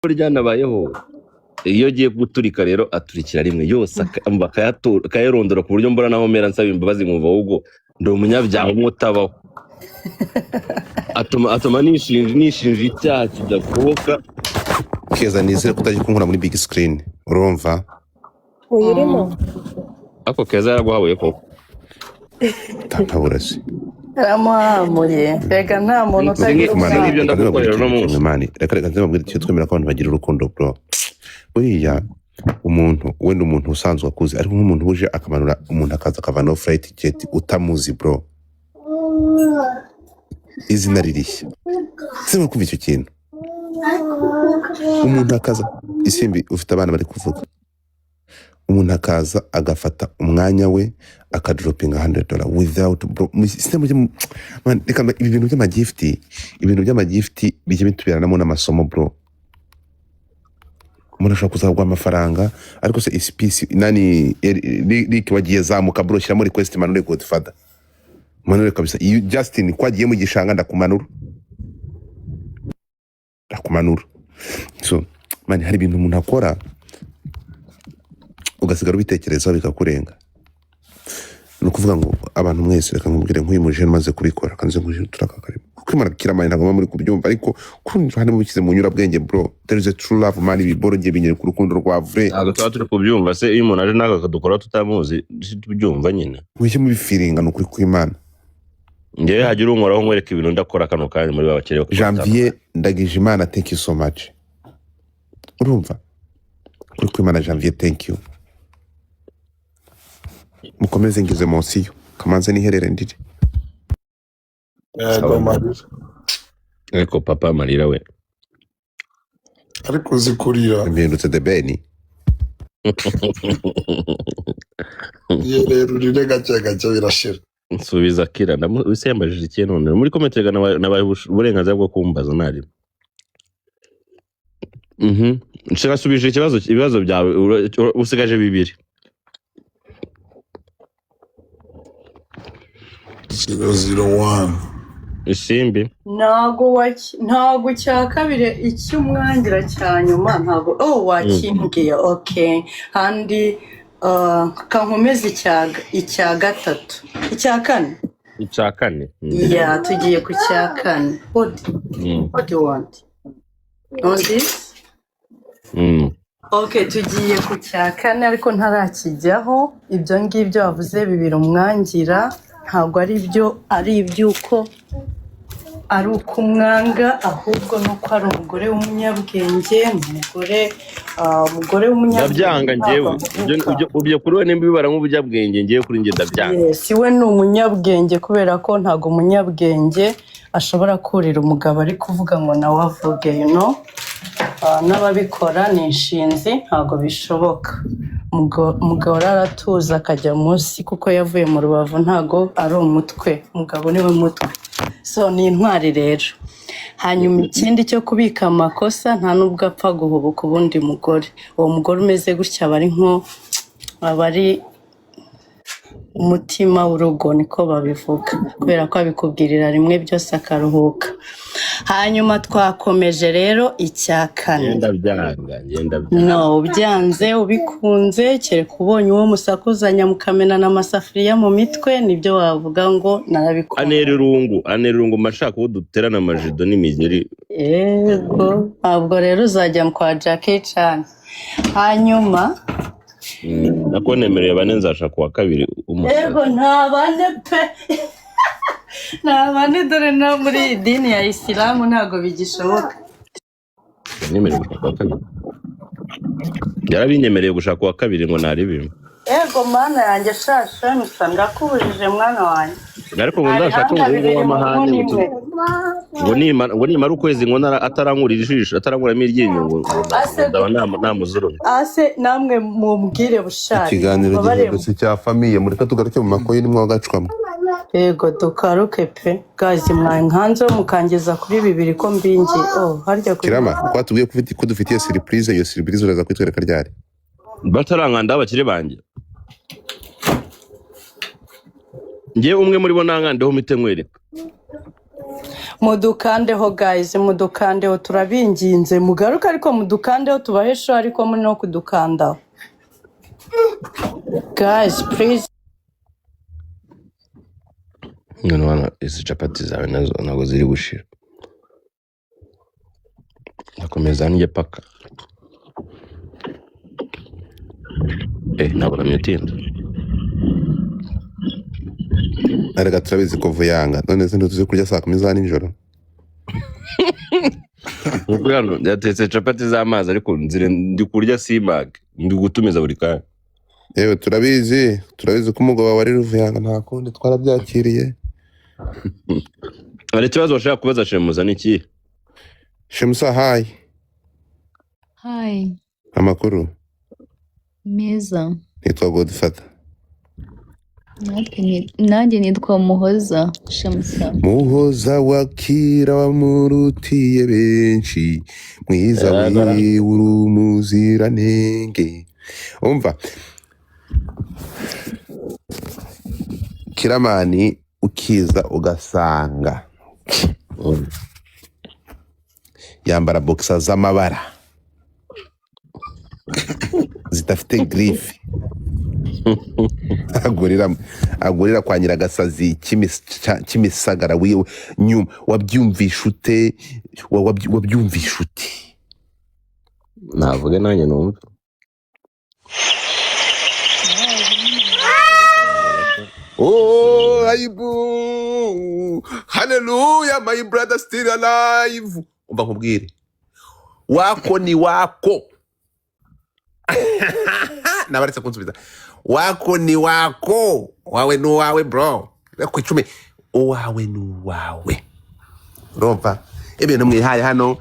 ryanabayeho iyo giye guturika rero aturikira rimwe yose akayarondora ku buryo mbona naho mera nsaba imbabazi nkumva ahubwo ndi umunyabyaha umutabaho atuma nishinja icyaha kidakuka Keza nizere kutaje kunkura muri big screen urumva uyirimo ako Keza yaraguhabuye koko tapaburasi aramuhamuriye rega nta muntu utagira umwana n'ibyo ndagukorera no munsi mani reka nzababwira icyo twemera ko abantu bagira urukundo bro buriya wenda umuntu usanzwe akuze ariko nk'umuntu uje akamanura umuntu akaza akavana flight ticket utamuzi bro izina ririshya sema kumva icyo kintu umuntu akaza isimbi ufite abana bari kuvuga umuntu akaza agafata umwanya we akadropinga $100 without bro system man reka ibintu by'amagifti bijye bitubiranamo n'amasomo bro umuntu ashobora kuzagwa amafaranga ariko se isipisi nani Rick wagiye zamuka bro shyiramo request manure Godfather manure kabisa Justin kwagiye mu gishanga ndakumanura so man hari ibintu umuntu akora ugasigara ubitekerezaho bikakurenga nukuvuga ngo abantu mwese reka nkubwire nk'uyu mujene maze kubikora kanze nkuje turakakare kuko imana kiramanye ntabwo muri kubyumva ariko kundi hane mubikize mu nyurabwenge bro there is a true love man biboro ngiye binyere ku rukundo rwa vrai ntabwo tuba turi kubyumva se iyo umuntu aje naka kadukora tutamuzi tubyumva nyine wije mu bifiringa no kuri kw'Imana ngiye hagira unkoraho nkwereka ibintu ndakora kano kandi muri babakire Janvier ndagije Imana thank you so much urumva kuri kw'Imana Janvier thank you mukomeze ngize monsiyo kamanze niherere ndiri ariko papa marira we ariko zikurira mbindutse de beni rero urire gake birashira nsubiza kira ndamwisembajije ikintu none muri comment nabaye uburenganzira bwo kumbaza nari nshaka subije ibibazo byawe usigaje bibiri 001 isimbi ntago cya kabiri icy'umwangira cya nyuma ntago wakimbwiye okay handi kankomeza icya gatatu icya kane yeah tugiye ku cya kane what do you want on this okay tugiye ku cya kane ariko ntarakijyaho ibyo ngibyo wavuze bibiri umwangira ntabwo ari iby'uko ari ukumwanga ahubwo nuko ari umugore w'umunyabwenge umugore w'umunyabwenge ndabyanga ngewe ibyo kuri we nimba bibara nk'ubunyabwenge ngewe kuri njye ndabyanga si we ni umunyabwenge kubera ko ntabwo umunyabwenge ashobora kurira umugabo ari kuvuga ngo nawe avuge n'ababikora ni inshinzi ntabwo bishoboka umugabo aratuza akajya munsi kuko yavuye mu rubavu ntabwo ari umutwe umugabo niwe mutwe so ni intwari rero hanyuma ikindi cyo kubika amakosa nta nubwo apfa guhubuka ubundi mugore uwo mugore umeze gutya aba ari umutima w'urugo niko babivuga kubera ko abikubwirira rimwe byose akaruhuka hanyuma twakomeje rero icya kane no ubyanze ubikunze kereka ubonye uwo musakuzanya mukamenana amasafuriya mu mitwe nibyo wavuga ngo narabikora anerurungu mashaka uwo duterana amajido n'imigeri yego ntabwo rero uzajya kwa Jackie Chan hanyuma nako nemereye bane nzashaka wa kabiri yego nta bane pe nta bane dore no muri idini ya Isilamu ntabwo bigishoboka nemereye gushaka wa kabiri yarabinyemereye gushaka wa kabiri ngo naribi yego mana yanjye shasha ndakubujije mwana wanjye ariko ngo ndashaka ngo w'amahane ngo nimara ukwezi ngo atarangurira ijisho ataranguramo iryinyo ngo ndaba namuzuru ase namwe mumbwire bushake ikiganiro cyose cya famille muri katugaruke mu makoyi nimwe wagacwamo yego dukaruke pe gazi mwankanze mukangeza kuri bibiri ko mbingi harya kirama kwatubwiye ko dufitiye surprise iyo surprise uraza kwitwereka ryari bataranganda abakire banjye ngiye umwe muri bo nangandeho mite nkwereka mudukandeho guys, mudukandeho turabinginze, mugaruka ariko mudukandeho tubahe show ariko muri no kudukandaho guys please. None izi capati zawe nazo ntabwo ziri gushira, nakomeza njye paka. Ntabwo namyutinze. arega turabizi ko vuyanga none se ntuzi kurya saa 10 za nijoro. Nuko hano yatetse capati z'amazi ariko ndi kurya simag, ndi gutumiza buri kanya. Yewe turabizi ko umugabo wari ruvuyanga nta kundi twarabyakiriye. Hari ikibazo washaka kubaza Shemuza niki? Shemusa hi. Hi, Amakuru. meza. Nitwa Godfather. Nanjye nitwa Muhoza Shemusa. Muhoza wakira wamurutiye benshi mwiza we urumuziranenge. Umva Kiramani ukiza ugasanga yambara boxer z'amabara zidafite grife, agurira kwa Nyiragasazi Kimisagara. Nyuma wabyumvisha ute? Wabyumvisha ute? Navuge nanjye numva. Oh, aibu. Hallelujah, my brother still alive. Umva nkubwire, wako ni wako. Nabaretse kunsubiza, wako ni wako, wawe ni wawe bro. Ku 10 uwawe ni wawe. Urumva ibintu mwihaye hano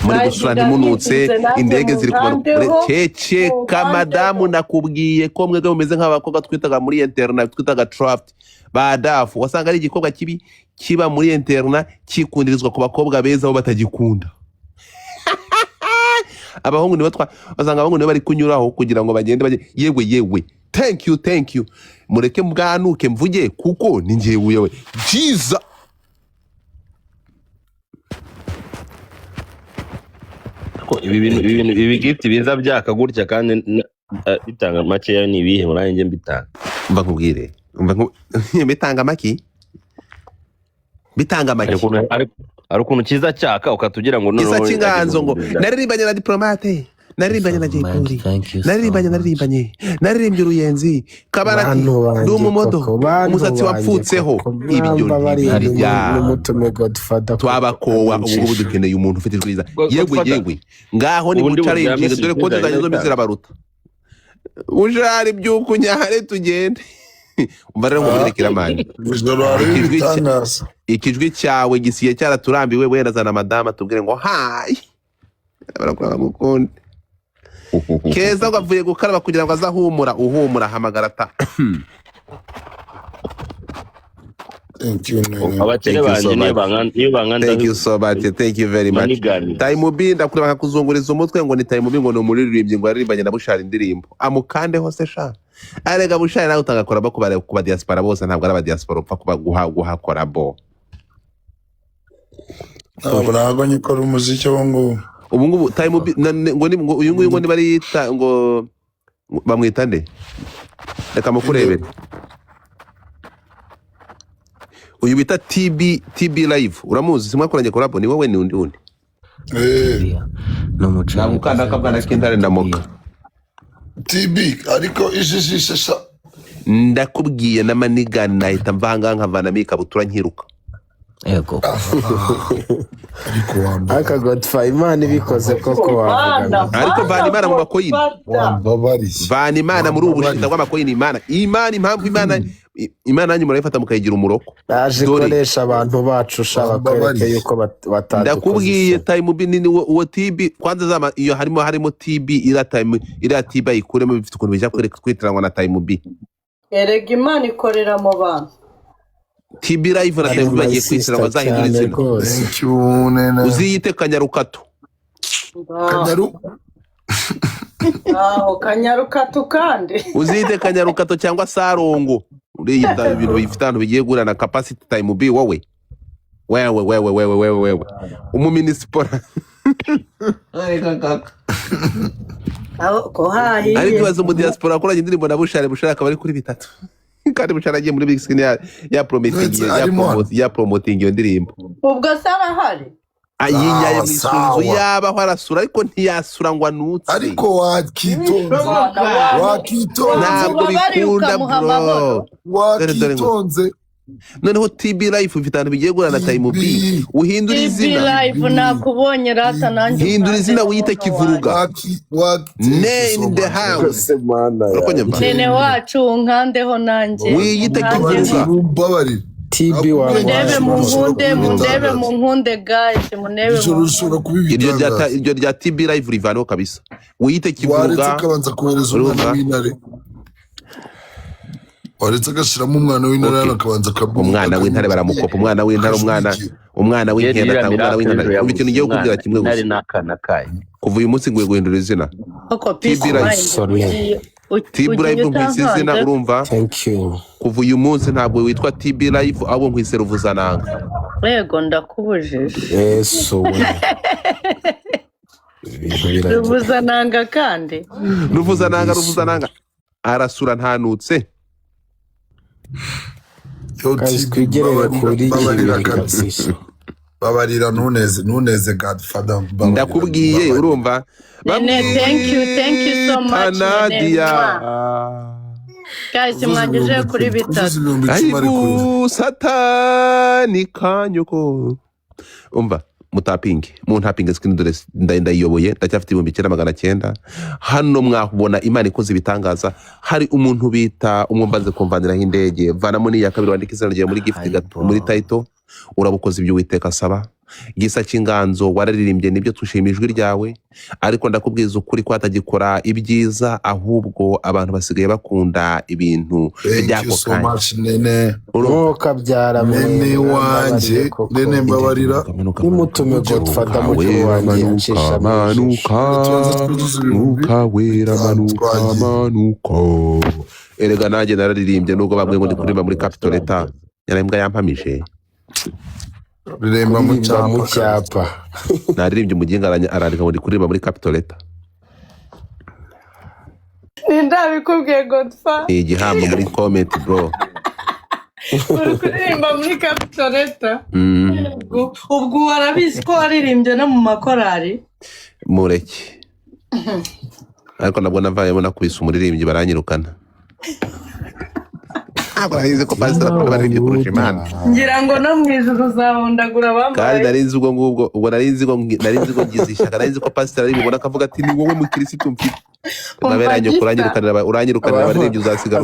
muri gusura ntimunutse, indege ziri kumanuka. Ceceka madamu, nakubwiye ko mwebwe mumeze nk'abakobwa twitaga muri internet, twitaga trapped badafu. Wasanga ari igikobwa kibi kiba muri internet kikundirizwa ku bakobwa beza bo batagikunda. Abahungu ni batwa, wasanga abahungu ni bari kunyuraho kugira ngo bagende baje. Yewe thank you mureke mbwanuke mvuge kuko ni njyewe yewe Jesus. Ibi gift biza byaka gutya kandi bitanga make ya nibihe murange mbitanga. Umva nkubwire, bitanga maki, bitanga maki. Ari ukuntu kiza cyaka ukatugira ngo Kisa kinganzo ngo naririmbanye na Diplomate, naririmbanye na Jaypuri, naririmbye uruyenzi Kabara, ndi umumodo umusatsi wapfutseho. Ibyo n'umutume Godfather twabakowa ubu dukeneye umuntu ufite rwiza. Yewe ngaho ni mucarinje, dore ko tuzanye zo mizira baruta ujari byuko nyahare tugende. Umva rero ngo murekera mani, ikijwi cyawe gisiye cyaraturambiwe, werazana madama tubwire ngo hi barakora mukunde Keza ngo avuye gukaraba kugira ngo azahumura. Uhumura hamagara ta. Thank you, Nene. Abakene banje niyo banganda. Thank you so much. Thank you very much. Time Binda kuri bakakuzunguriza umutwe ngo ni Time Bingo no muririmbye ngo aririmbanye na Bushari indirimbo. Amukande hose sha. Arega Bushari nawe utagakora bakubare kuba diaspora bose, ntabwo ari aba diaspora upfa kuba guhakora bo. Ntabwo nyikora umuziki wo ngo Ubu ngubu Time ngo uyu nguyu ngo nibari yita ngo bamwita nde? Reka mukurebere. Uyu bita TB live uramuzi? Simwa koranye collab ni wowe ni undi no muca namukanda kabana k'intare ndamoka TB ariko ijijisha sha. Ndakubwiye na manigani nahita mvanga nkavana mikabutura nkiruka. Ego Ariko wamba aka Godfather Imana ibikoze koko wavuga. Ariko vana Imana mu bakoyini, barize vana Imana muri ubu bushita bw'amakoyini. Imana impamvu Imana nanyu murayifata mukayigira umuroko. Naje koresha abantu bacu shaba kwereke yuko batatu. Ndakubwiye Time binini uwo TB kwanza zama iyo harimo TB ira TB ikuremo bifite ukuntu bijya kwitiranwa na Time B. Erega Imana ikorera mu bantu. TB live na Time bagiye kwitiranwa zahindura izina. Thank you, Nene. Uziyite Kanyarukato. Kanyaru Kanyarukato kandi. Uziyite Kanyarukato cyangwa Sarongo. Uriyita ibintu bifite ahantu bigiye gura na capacity Time B wowe. wewe umuminisipora ko hahiye ariko ibaze mu diaspora akoranye indirimbo na Bushare akaba ari kuri bitatu kandi Bushare agiye muri big screen ya promoting iyo ndirimbo ubwo sarahari ayinyaye mwisubizo yabaho arasura ariko ntiyasura ngo anutse ariko wakitonze ntabwo bikunda bro wakitonze noneho TB Life ufite ahantu bigiye guhura na Time B uhindura izina TB Life nakubonye rata nanjye hindura izina wiyite Kivuruga name in the house nene wacu nkandeho nanjye wiyite Kivuruga babarira TB wawe mundebe mu nkunde guys munebe iryo rya TB Live rivaneho kabisa wiyite Kivuruga waretse kabanza kohereza umwana w'intare waretse agashiramo umwana w'intare akabanza akabuka umwana w'intare baramukopa umwana w'intare umwana w'inkenda atanga umwana w'intare ubu ikintu ngiye kukubwira kimwe gusa kuva uyu munsi nguye guhindura izina TB Live nkwise izina urumva kuva uyu munsi ntabwo witwa TB Live abo nkwise Ruvuzananga yego ndakubujije yesu Ruvuzananga kandi Ruvuzananga arasura ntanutse babarira ntuneze Godfather ndakubwiye urumva thank you so much Nadia guys mwangeje kuri bitatu aibu satani kanyuko umva muntapinge screen dore ndayiyoboye ndacyafite 1900 hano mwabona Imana ikoze ibitangaza hari umuntu bita umwumbanze kumvaniraho indege vanamo ni ya kabiri wandika izina ryawe muri gift muri title urabukoze ibyo Uwiteka asaba Gisa cy'inganzo wararirimbye nibyo tushimijwe ryawe ariko ndakubwiza ukuri ko atagikora ibyiza ahubwo abantu basigaye bakunda ibintu byako kandi uroka byara nene wanje nene mbabarira nimutume Godfather mu cyo wangisha manuka wera manuka erega nanjye nararirimbye nubwo bamwe ngo ndikuririmba muri Capital Leta yarembwa yampamije riremba mu cyapa naririmbye umuginga arandika ngo ndikuririmba muri Capital Leta ndabikubwiye Godfather igihamba muri comment bro uri kuririmba muri Capital Leta ubwo warabizi ko waririmbye no mu makorari mureke ariko nabwo navayemo nakubise umuririmbyi baranyirukana Abahize ko pastor baririmbye kurusha Imana ngira ngo no mwijuru uzahondagura bambaye kandi narinzi ubwo narinzi ngo ngize ishyaka narinzi ko pastor ari bubona akavuga ati ni wowe mukirisitu mfite naberanye uranyirukanira abaririmbyi uzasigara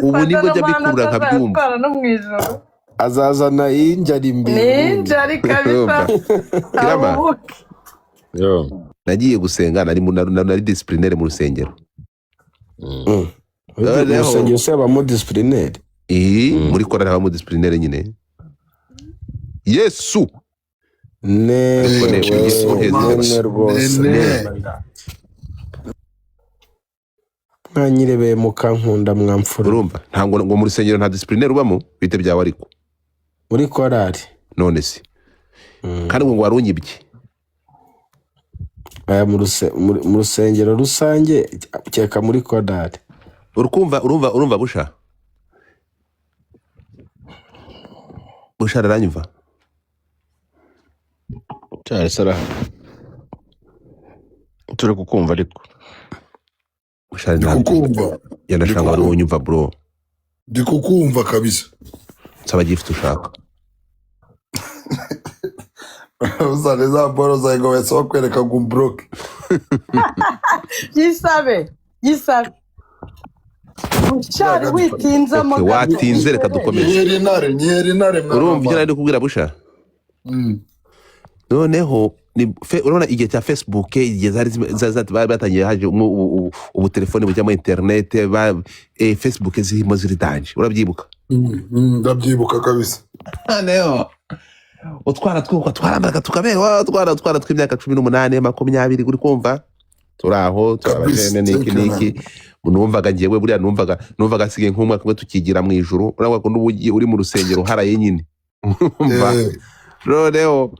ubu nibwo jya bikurura nkabyumva no mwijuru azazana injari imbere injari kabisa kirama nagiye gusenga nari disciplinere mu rusengero urusengero se abamo disciplinere muri korali habamo disciplinere nyine Yesu nene rwose mwanyirebeye mukankunda mwamfura urumva ntabwo ngo mu rusengero nta disciplinere ubamo bite byawe ariko muri korali none se kandi ngo warunyibye aya mu rusengero rusange cyeka muri korali urumva Busha aranyumva cyari sara turi kukumva ariko Busha kukumva yanashanga wari unyumva bro ndi kukumva kabisa nsaba gift ushaka uzane za boro za ngo wese wakwereka ngo broke yisabe Bushari witinza mo watinze reka dukomeze nyeri urumva ibyo nari kubwira Busha noneho urabona igihe cya Facebook igihe zari batangiye haje ubu telefone bujya mu internet Facebook zirimo ziridanje urabyibuka ndabyibuka kabisa noneho utwara twarambaga tukabeho utwara tw'imyaka 18 20 uri kumva turaho turabajene niki numvaga ngiyewe buriya numvaga asigaye nk'umwaka umwe tukigira mu ijuru urabona ko n'ubugiye uri mu rusengero haraye nyine Umva. Eh, Noneho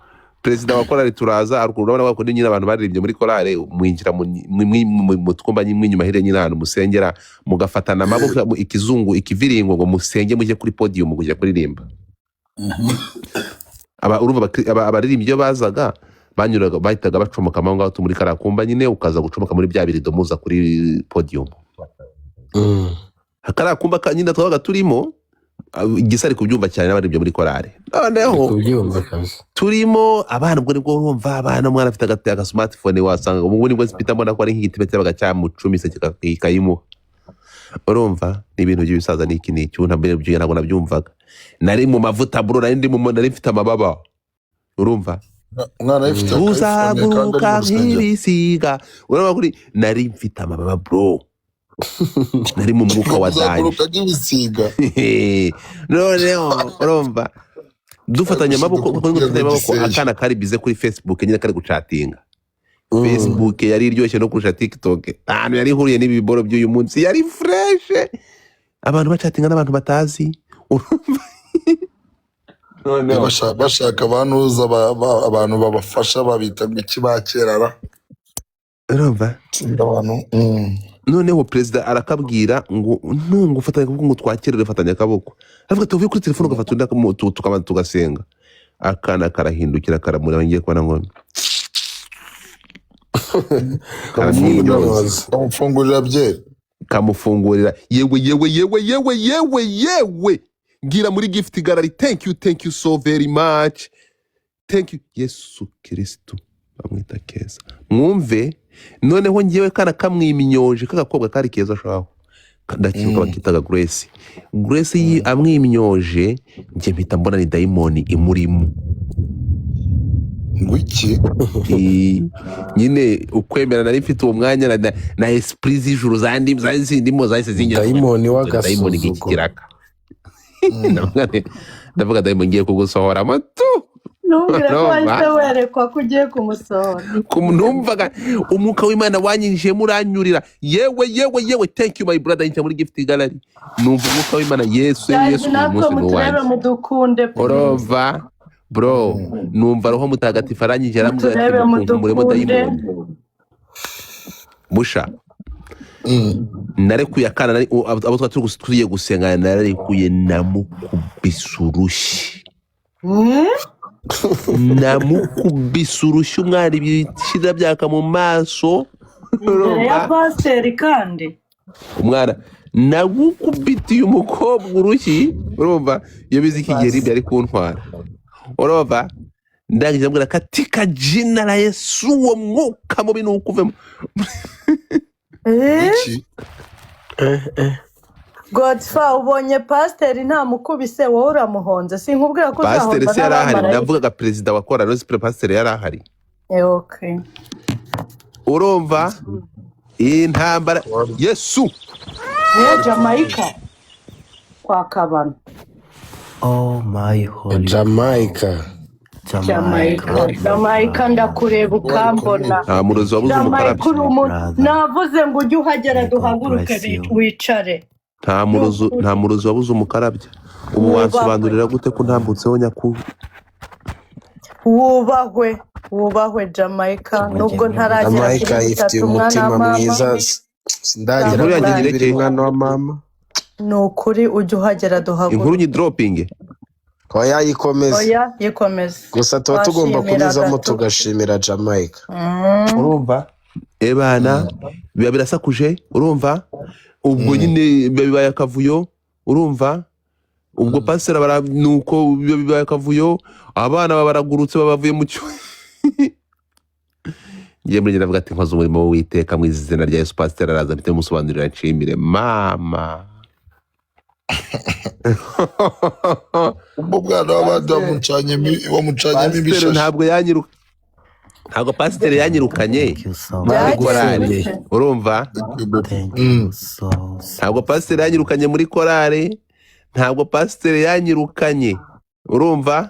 perezida wa korali turaza arukuru urabona ko nyine abantu baririmbye muri korali mwinjira mu twumba nyuma hirya nyine ahantu musengera mugafatana amaboko ikizungu ikiviringo ngo musenge mujye kuri podium kujya kuririmba. Urumva abaririmbyi iyo bazaga banyuraga bahitaga bacomoka aho ngaho muri karakumba nyine ukaza gucomoka muri bya birido muza kuri podium. Karakumba nyine twabaga turimo igisari kubyumva cyane n'abaririmbye muri korali. Noneho kubyumva kazi turimo abana ubwo nibwo urumva abana umwana afite aga smartphone wasanga ubwo nibwo Peter mbona ko ari nk'igitibe cyabaga cyamucumise kikayimuha. Urumva ni ibintu by'ibisaza n'iki n'icyo ntabwo ntabwo nabyumvaga. Nari mu mavuta bro nari mfite amababa. Urumva umwana yifite uzaguruka nk'ibisiga. Urumva kuri nari mfite amababa bro. Nari mu mwuka wa danje. uzaguruka nk'ibisiga. Noneho urumva dufatanya amaboko akana kari bize kuri Facebook nyine kari gucatinga. Facebook yari iryoshye no kurusha TikTok. Ahantu yari huriye n'ibi biboro by'uyu munsi yari fresh. Abantu bacatinga n'abantu batazi. Urumva bashaka abantuza abantu babafasha babita iki bakerara. Urumva noneho perezida arakabwira ngo ntungu ufatanya kuko ngo twakirere ufatanya akaboko. Aravuga tuvuye kuri telefone ugafata undi tukabanza tugasenga. Akana karahindukira karamura ngiye kubona ngo kamufungurira byeri. Kamufungurira yewe ngira muri gift gallery. Thank you so very much. Thank you Yesu Kristo bamwita Keza. Mwumve noneho ngiyewe kana kamwiminyoje kagakobwa kari keza shaho ndakibuka bakitaga Grace amwiminyoje nje mpita mbona ni daimoni imurimo ngwiki nyine ukwemera nari mfite uwo mwanya na esprit z'ijuru zindimo zahise zingira daimoni daimoni gikiraka. Ndavuga daimoni ngiye kugusohora amatu. Numbwira ko wahise werekwa ko ugiye kumusohora. Numvaga umwuka w'Imana wanyinjiye muranyurira. Yewe thank you my brother into muri gift gallery. Numva umwuka w'Imana Yesu natwe muturebe mudukunde. Orova bro numva roho mutagatifu aranyinjiye aramubwira ati muremo dayimoni. Musha narekuye akana abo twatugiye gusenga narekuye namukubisurushi. Namukubisurushi umwana ibishira byaka mu maso. Ya pasiteri kandi umwana nagukubitiye umukobwa urushyi. Urumva iyo bizi ikigeri byari kuntwara. Urumva ndangije mbwira katika jina la Yesu uwo mwuka mubi nukuvemo. Godfa ubonye pasiteri nta mukubise wowe uramuhonze sinkubwira ko uzahomba. Pasiteri se yari ahari ndavugaga perezida wa korali no sipre pasiteri yari ahari. Okay. Urumva intambara Yesu Niyo Jamaica kwa Kabano. Oh my holy Jamaica Ndakureba ukambona. nta murozi wabuze umukarabya. Navuze ngo ujye uhagera duhaguruke wicare. Nta murozi wabuze umukarabya. Ubu wansobanurira gute ko ntambutseho nyakuri? Wubahwe Jamaica nubwo ntaragera Jamaica ifite umutima mwiza sindagera kuri mwana wa mama. Nukuri ujye uhagera duhaguruke. Inkuru nyi dropping. Oya yikomeze. Gusa tuba tugomba kunyuzamo tugashimira Jamaica. Urumva ebana biba birasakuje. Urumva ubwo nyine bibaye akavuyo. Urumva ubwo pasera nuko bibaye akavuyo abana baragurutse babavuye mu cyo. Ngiye muri ndavuga ati nkoze umurimo w'Uwiteka mu izina rya Yesu. Pastor araza afite musobanurira nshimire mama. ubwo bwana w'abandi wamucanyemo ibishashi. Ntabwo pasiteri yanyirukanye muri korali. Urumva ntabwo pasiteri yanyirukanye muri korali. Ntabwo pasiteri yanyirukanye. Urumva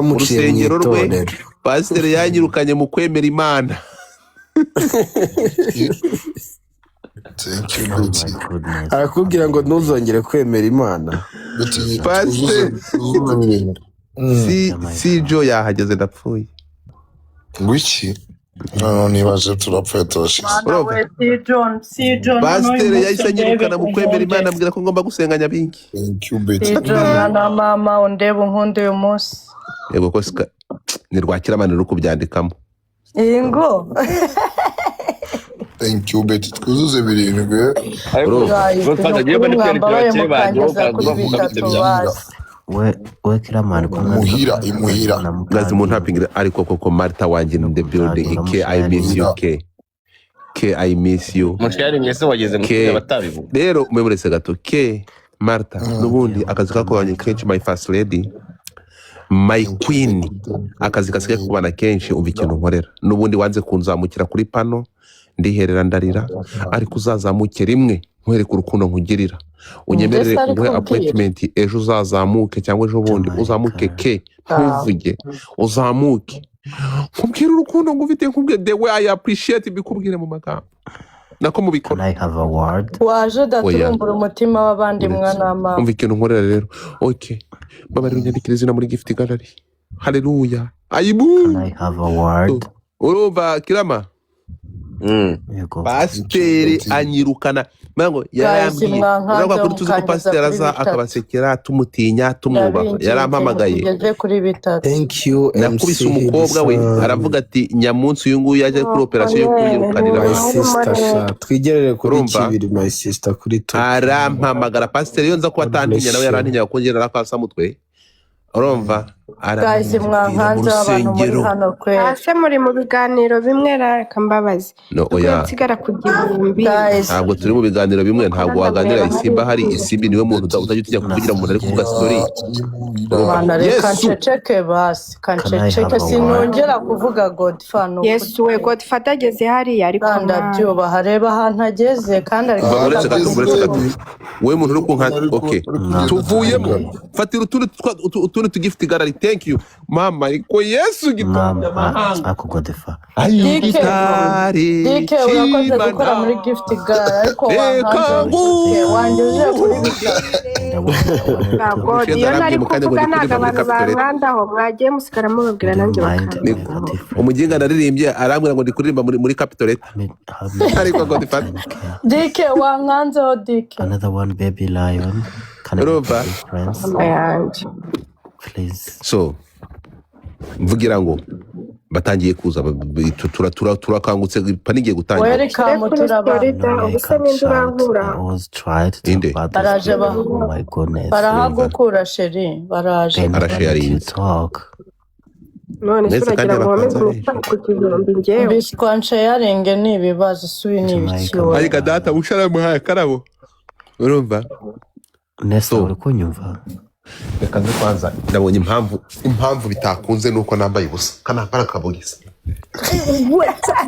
mu rusengero rwe pasiteri yanyirukanye mu kwemera Imana. arakubwira ngo ntuzongere kwemera Imana. Pasiteri si Joe yahageze ndapfuye. Ngwiki nibaje turapfuye turashize. Mana we si John Pasiteri yahise anyirukana mu kwemera Imana ambwira ko ngomba gusenga nyabingi. Thank you Betty. si John na mama undeba unkunde uyu munsi. Yego ko ni Rwakiramana ruri kubyandikamo. Ingo. Thank you Betty. Twuzuze birindwi. we Kiramani Imuhira. Gazi umuntu hapingira ariko koko Martha wanjye in the building. I miss you. I miss you. Mushari mwese wageze mu kanya batabivuga. Rero mwemurese gato Martha nubundi akazi kakubanye kenshi my first lady. My queen akazi kasigaye kubana kenshi umva ikintu nkorera nubundi wanze kunzamukira kuri pano ndiherera ndarira ariko uzazamuke rimwe nkwereka urukundo nkugirira unyemerere nguhe appointment ejo uzazamuke cyangwa ejo bundi uzamuke ntuvuge uzamuke nkubwira urukundo ngufite nkubwire the way I appreciate bikubwire mu magambo nako mubikora. I have a word. Waje daturumbura umutima w'abandi mwana mama. Umva ikintu nkorera rero. Okay. Babarira unyandikira izina muri gift gallery. Hallelujah. Ayibu. I have a word. Urumva Kirama? Pasiteri anyirukana. Mango yarambwiye. Urabona ko tuzi ko pasiteri aza akabasekera tumutinya tumwubaha. Yarampamagaye. Thank you. Nakubise umukobwa we aravuga ati nyamunsi uyu nguyu yaje kuri operation yo kunyirukanira. My sister twigerere kuri kibiri my sister kuri to. Arampamagara pasiteri yonza ko atantinya nawe yarantinya ko ngera nakasa mutwe. Urumva Guys mwankanze abantu muri hano kwe. Ase muri mu biganiro bimwe reka mbabazi. No oya. Nsigara kugihumbi. Ntabwo turi mu biganiro bimwe ntabwo waganira Isimba hari Isimbi niwe muntu utajya utinya kuvugira umuntu ari kuvuga story. Bana reka nceceke basi kanceceke sinongera kuvuga Godfather. Yes we Godfather ageze hari ariko ndabyuba hareba ahantu ageze kandi ari uretse gato we muntu uri kunka okay tuvuyemo fatira utundi tugift gallery. Thank you mama iko Yesu gitonda mahanga ako Godfather Dike urakoze gukora muri gift gallery ariko wanjuje kuri ntabwo iyo nari kuvuga naga abantu barandaho mwagiye musigara mubabwira nanjye umuginga naririmbye arambwira ngo ndikuririmba muri Capitol ariko Godfather Dike wankanzeho Dike. Another one baby lion. Can I be friends? Please. So mvugira ngo batangiye kuza turakangutse panigiye gutangira. Welcome turaba. I was tried to baraje oh my goodness. Barahagukura sheri baraje. Talk. none suragira ngo wameze kugihumbi ngewe. Biskwansha yarenge nibibazo subi nibicyo. Ariko data ushara muhaye karabo. Urumva? Nesa uri kunyumva. Reka nze kwanza ndabonye impamvu bitakunze nuko nambaye ubusa kanambara kabugisa.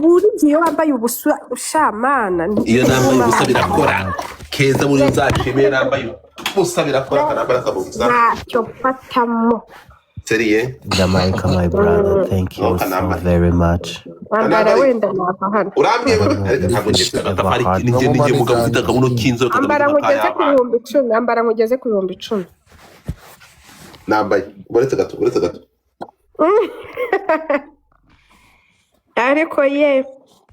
Buri gihe wambaye ubusa ushamana. Iyo nambaye ubusa birakora. Keza muri nzashimye nambaye ubusa birakora kanambara kabugisa. Ntacyo fatamo. Seriye? Jamaica my brother, thank you so very much. Ambara wenda navahana. Urambiye ariko ntabwo ngiye mugabo ufite akabuno kinzo. Ambara ngugeze ku 10,000, ambara ngugeze ku 10,000. Nambaye uretse gato ariko ye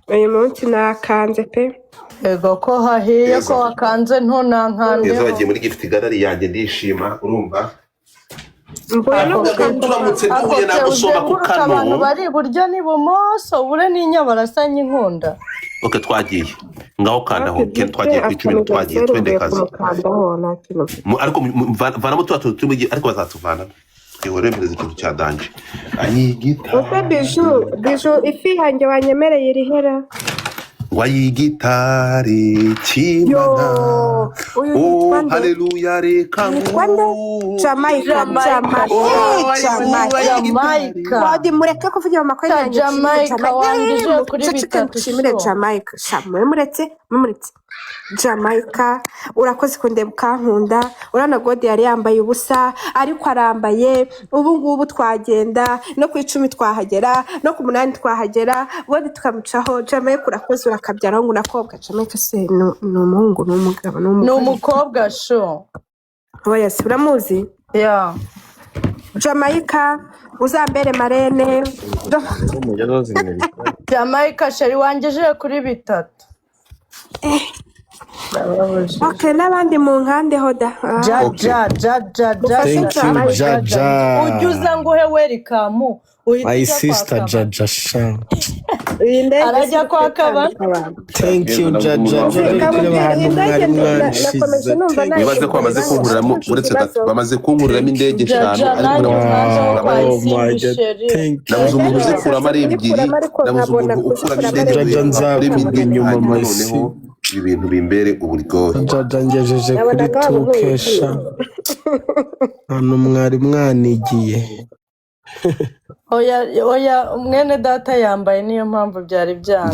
uyu munsi nakanze pe. Ego ko hahiye ko wakanze ntunankande. Yezo wagiye muri gift gallery yanjye ndishima urumva. Mboye no turamutse duhuye nagusoma ku kano. Abantu bari buryo ni bumoso bure n'inyabarasanye inkunda. Okay twagiye. Ngaho kandaho twagiye kwicumi twagiye twende kazi. Ariko vanamo turi ariko bazatuvana. Uremeze ikintu cyadanje ayigita biju ifi yanjye wanyemereye irihera wayigitari kimana oh haleluya reka Jamaica wadi mureke kuvugira amakoye yanjye Jamaica wandije kuri bitatu shimire Jamaica shamwe muretse Jamaica urakoze kundeba ukankunda urana God yari yambaye ubusa ariko arambaye ubu ngubu twagenda no ku 10 twahagera no ku 8 twahagera bodi tukamucaho Jamaica urakoze urakabyara ngo nakobwa Jamaica se n'umuhungu n'umugabo n'umukobwa sho oya si uramuzi yeah Jamaica uzambere marene Jamaica sheri wangejeje kuri 3. okay n'abandi mu nkande hoda Thank you, Jaja. ujuza ngo he welcome uhita My ujya sister kwa Jaja Sha. arajya kwa kabana. Thank you, Jaja. bibaze ko bamaze kunkuriramo uretse bamaze kunkuriramo indege 5 ariko nabuze umuntu uzikuramo ari ebyiri nabuze umuntu ukuramo indege Jaja nzakuba inyuma mayisi ibintu bimbere uburyohe Jaja ngejeje kuri tukesha hano mwari mwanigiye oya mwene data yambaye niyo mpamvu byari byanze.